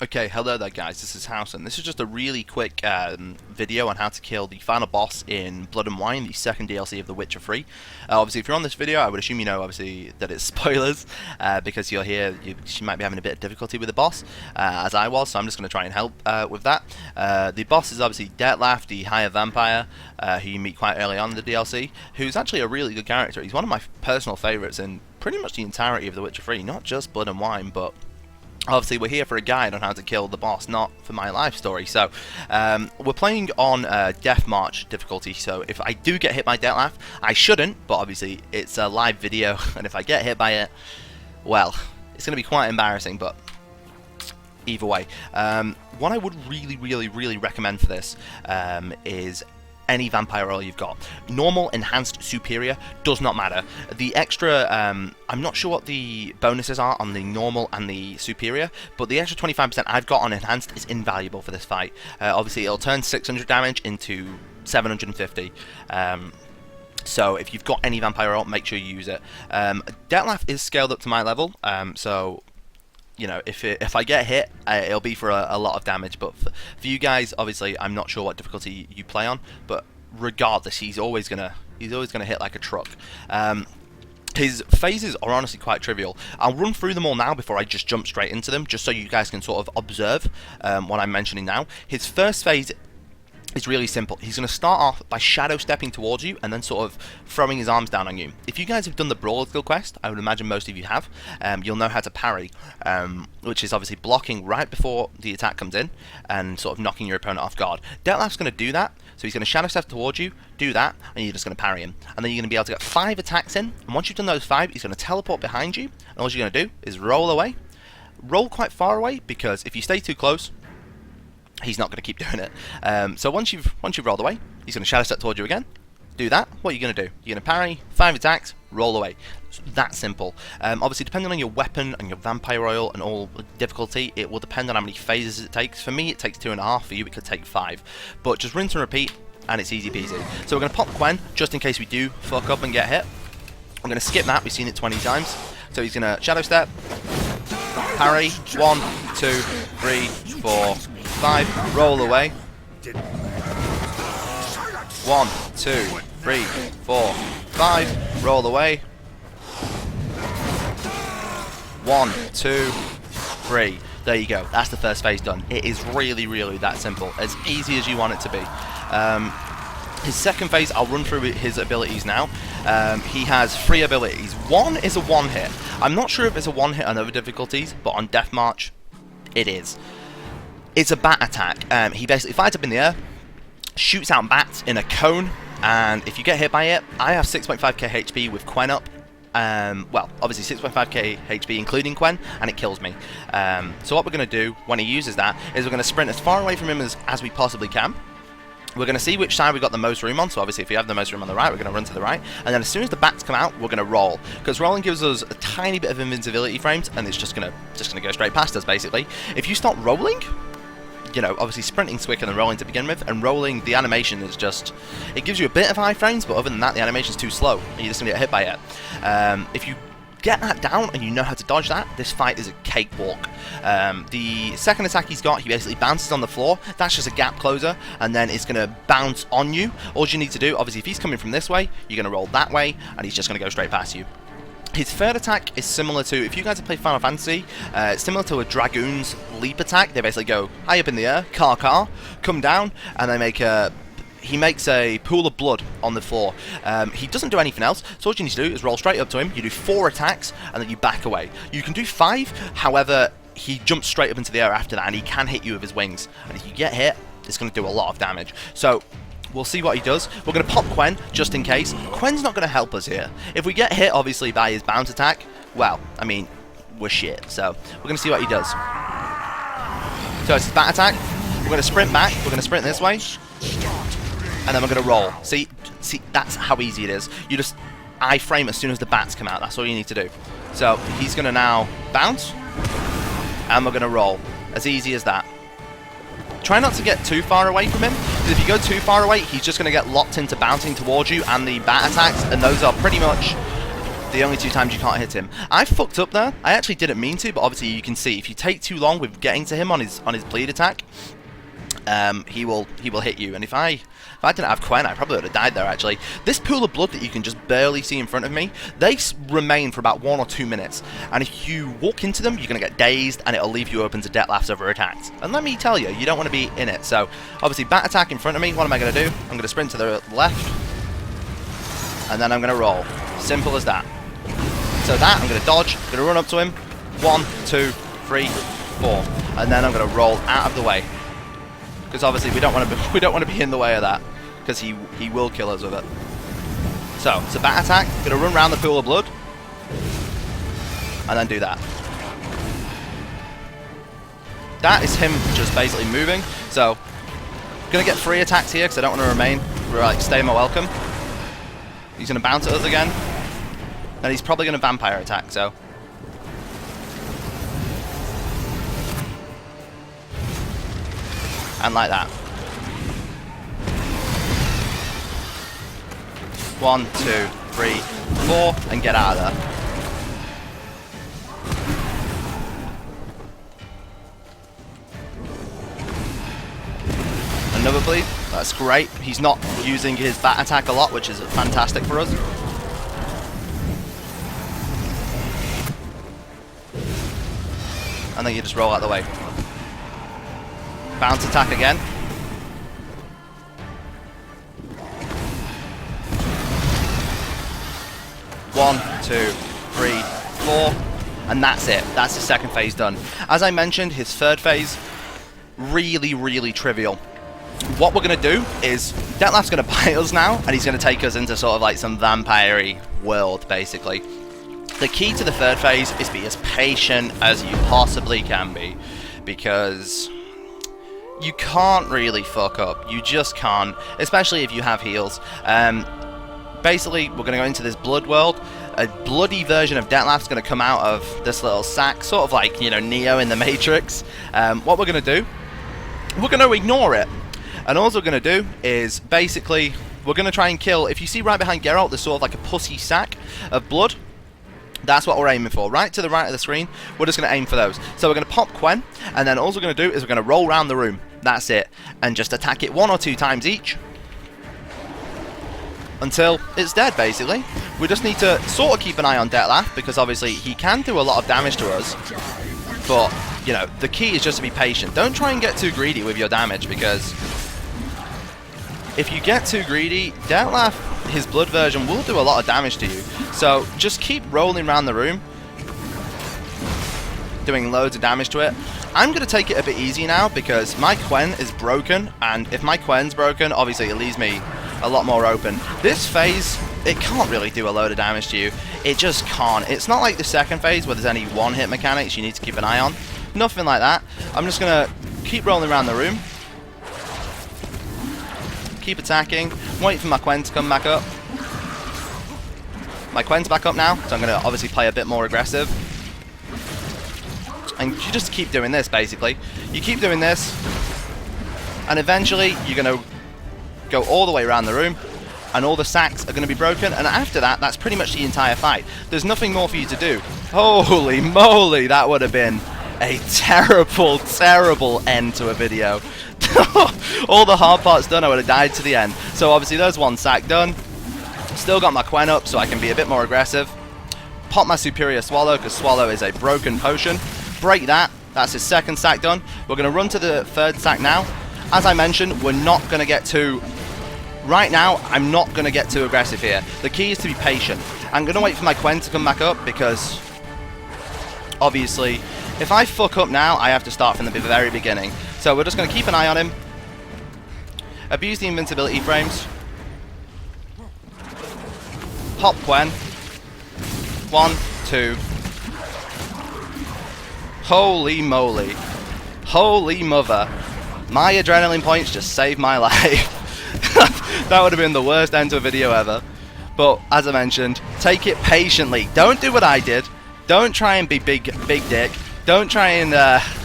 Okay, hello there guys, this is House, and this is just a really quick video on how to kill the final boss in Blood and Wine, the second DLC of The Witcher 3. Obviously, if you're on this video, I would assume you know, obviously, that it's spoilers, because you're here, you might be having a bit of difficulty with the boss, as I was, so I'm just going to try and help with that. The boss is obviously Dettlaff, the higher vampire, who you meet quite early on in the DLC, who's actually a really good character. He's one of my personal favourites in pretty much the entirety of The Witcher 3, not just Blood and Wine, but obviously we're here for a guide on how to kill the boss, not for my life story. So we're playing on Death March difficulty, so if I do get hit by Dettlaff, I shouldn't, but obviously it's a live video, and if I get hit by it, well, it's going to be quite embarrassing, but either way. What I would really recommend for this is any vampire oil you've got. Normal, enhanced, superior, does not matter. The extra, I'm not sure what the bonuses are on the normal and the superior, but the extra 25% I've got on enhanced is invaluable for this fight. Obviously, it'll turn 600 damage into 750. So if you've got any vampire oil, make sure you use it. Dettlaff is scaled up to my level, so you know, if I get hit, it'll be for a lot of damage. But for you guys, obviously, I'm not sure what difficulty you play on. But regardless, he's always gonna hit like a truck. His phases are honestly quite trivial. I'll run through them all now before I just jump straight into them, just so you guys can sort of observe what I'm mentioning now. His first phase is really simple. He's going to start off by shadow stepping towards you and then sort of throwing his arms down on you. If you guys have done the Brawler's Guild quest, I would imagine most of you have, you'll know how to parry, which is obviously blocking right before the attack comes in and sort of knocking your opponent off guard. Dettlaff's going to do that, so he's going to shadow step towards you, do that, and you're just going to parry him. And then you're going to be able to get 5 attacks in, and once you've done those 5, he's going to teleport behind you, and all you're going to do is roll away. Roll quite far away, because if you stay too close, he's not going to keep doing it. So once you've rolled away, he's going to shadow step towards you again. Do that. What are you going to do? You're going to parry, 5 attacks, roll away. It's that simple. Obviously, depending on your weapon and your vampire oil and all difficulty, it will depend on how many phases it takes. For me, it takes 2.5. For you, it could take 5. But just rinse and repeat, and it's easy peasy. So we're going to pop Quen, just in case we do fuck up and get hit. I'm going to skip that. We've seen it 20 times. So he's going to shadow step, parry, 1, 2, 3, 4, 5, roll away. 1, 2, 3, 4, 5, roll away. 1, 2, 3. There you go. That's the first phase done. It is really that simple. As easy as you want it to be. His second phase, I'll run through his abilities now. He has 3 abilities. One is a one-hit. I'm not sure if it's a one-hit on other difficulties, but on Death March, it is. It's a bat attack. He basically flies up in the air, shoots out bats in a cone, and if you get hit by it, I have 6.5k HP with Quen up. Well, obviously 6.5k HP including Quen, and it kills me. So what we're going to do when he uses that is we're going to sprint as far away from him as we possibly can. We're going to see which side we've got the most room on, so obviously if we have the most room on the right, we're going to run to the right, and then as soon as the bats come out, we're going to roll, because rolling gives us a tiny bit of invincibility frames, and it's just going to go straight past us, basically. If you start rolling, you know, obviously sprinting's quicker than rolling to begin with, and rolling, the animation is just, it gives you a bit of high frames, but other than that, the animation's too slow, and you're just going to get hit by it. If you get that down and you know how to dodge that, this fight is a cakewalk. The second attack he's got, he basically bounces on the floor. That's just a gap closer, and then it's going to bounce on you. All you need to do, obviously if he's coming from this way, you're going to roll that way, and he's just going to go straight past you. His third attack is similar to, if you guys have played Final Fantasy, it's similar to a Dragoon's leap attack. They basically go high up in the air, car, come down, and they make a... He makes a pool of blood on the floor. He doesn't do anything else, so all you need to do is roll straight up to him, you do 4 attacks, and then you back away. You can do 5, however, he jumps straight up into the air after that, and he can hit you with his wings. And if you get hit, it's going to do a lot of damage. So, we'll see what he does. We're going to pop Quen, just in case. Quen's not going to help us here. If we get hit, obviously, by his bounce attack, well, I mean, we're shit. So, we're going to see what he does. So, it's his bat attack. We're going to sprint back. We're going to sprint this way. And then we're going to roll. See, that's how easy it is. You just iframe as soon as the bats come out. That's all you need to do. So, he's going to now bounce. And we're going to roll. As easy as that. Try not to get too far away from him, because if you go too far away, he's just going to get locked into bouncing towards you and the bat attacks, and those are pretty much the only 2 times you can't hit him. I fucked up there. I actually didn't mean to, but obviously you can see if you take too long with getting to him on his bleed attack, he will hit you. And if I didn't have Quen, I probably would have died there, actually. This pool of blood that you can just barely see in front of me, they remain for about 1 or 2 minutes. And if you walk into them, you're going to get dazed, and it'll leave you open to Dettlaff's other attacks. And let me tell you, you don't want to be in it. So, obviously, bat attack in front of me. What am I going to do? I'm going to sprint to the left, and then I'm going to roll. Simple as that. So that, I'm going to dodge, I'm going to run up to him. 1, 2, 3, 4. And then I'm going to roll out of the way. Because obviously we don't want to be in the way of that, because he will kill us with it. So it's a bat attack. Gonna run around the pool of blood, and then do that. That is him just basically moving. So gonna get 3 attacks here because I don't want to remain. Like, stay my welcome. He's gonna bounce at us again, and he's probably gonna vampire attack. So. And like that. 1, 2, 3, 4, and get out of there. Another bleed. That's great. He's not using his bat attack a lot, which is fantastic for us. And then you just roll out the way. Bounce attack again. 1, 2, 3, 4, and that's it. That's his second phase done. As I mentioned, his third phase, really trivial. What we're going to do is, Dettlaff's going to bite us now, and he's going to take us into sort of like some vampire-y world, basically. The key to the third phase is be as patient as you possibly can be, because you can't really fuck up. You just can't, especially if you have heals. Basically, we're going to go into this blood world. A bloody version of Dettlaff's going to come out of this little sack, sort of like, you know, Neo in the Matrix. What we're going to do, we're going to ignore it. And all we're going to do is, basically, we're going to try and kill, if you see right behind Geralt, there's sort of like a pussy sack of blood. That's what we're aiming for. Right to the right of the screen, we're just going to aim for those. So we're going to pop Quen, and then all we're going to do is we're going to roll around the room. That's it. And just attack it 1 or 2 times each, until it's dead, basically. We just need to sort of keep an eye on Dettlaff, because obviously he can do a lot of damage to us. But, you know, the key is just to be patient. Don't try and get too greedy with your damage, because if you get too greedy, Dettlaff, his blood version, will do a lot of damage to you. So just keep rolling around the room, doing loads of damage to it. I'm going to take it a bit easy now, because my Quen is broken, and if my Quen's broken, obviously it leaves me a lot more open. This phase, it can't really do a load of damage to you. It just can't. It's not like the second phase where there's any one-hit mechanics you need to keep an eye on. Nothing like that. I'm just going to keep rolling around the room. Keep attacking. Wait for my Quen to come back up. My Quen's back up now, so I'm going to obviously play a bit more aggressive. And you just keep doing this, basically. You keep doing this, and eventually you're going to go all the way around the room, and all the sacks are going to be broken, and after that, that's pretty much the entire fight. There's nothing more for you to do. Holy moly, that would have been a terrible end to a video. All the hard parts done, I would have died to the end. So obviously there's 1 sack done. Still got my Quen up, so I can be a bit more aggressive. Pop my Superior Swallow, because Swallow is a broken potion. Break that. That's his second sack done. We're going to run to the third sack now. As I mentioned, we're not going to get too... Right now, I'm not going to get too aggressive here. The key is to be patient. I'm going to wait for my Quen to come back up, because obviously, if I fuck up now, I have to start from the very beginning. So we're just going to keep an eye on him. Abuse the invincibility frames. Pop Quen. 1, 2. Holy moly. Holy mother. My adrenaline points just saved my life. That would have been the worst end to a video ever. But, as I mentioned, take it patiently. Don't do what I did. Don't try and be big dick. Don't try and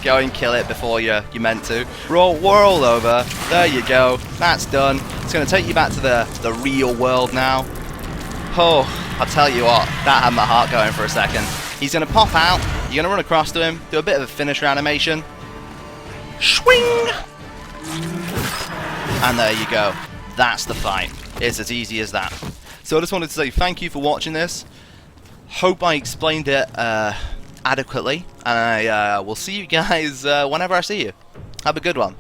go and kill it before you meant to. Whirl over. There you go. That's done. It's going to take you back to the real world now. Oh. I'll tell you what, that had my heart going for a second. He's going to pop out, you're going to run across to him, do a bit of a finisher animation. Swing! And there you go. That's the fight. It's as easy as that. So I just wanted to say thank you for watching this. Hope I explained it adequately. And I will see you guys whenever I see you. Have a good one.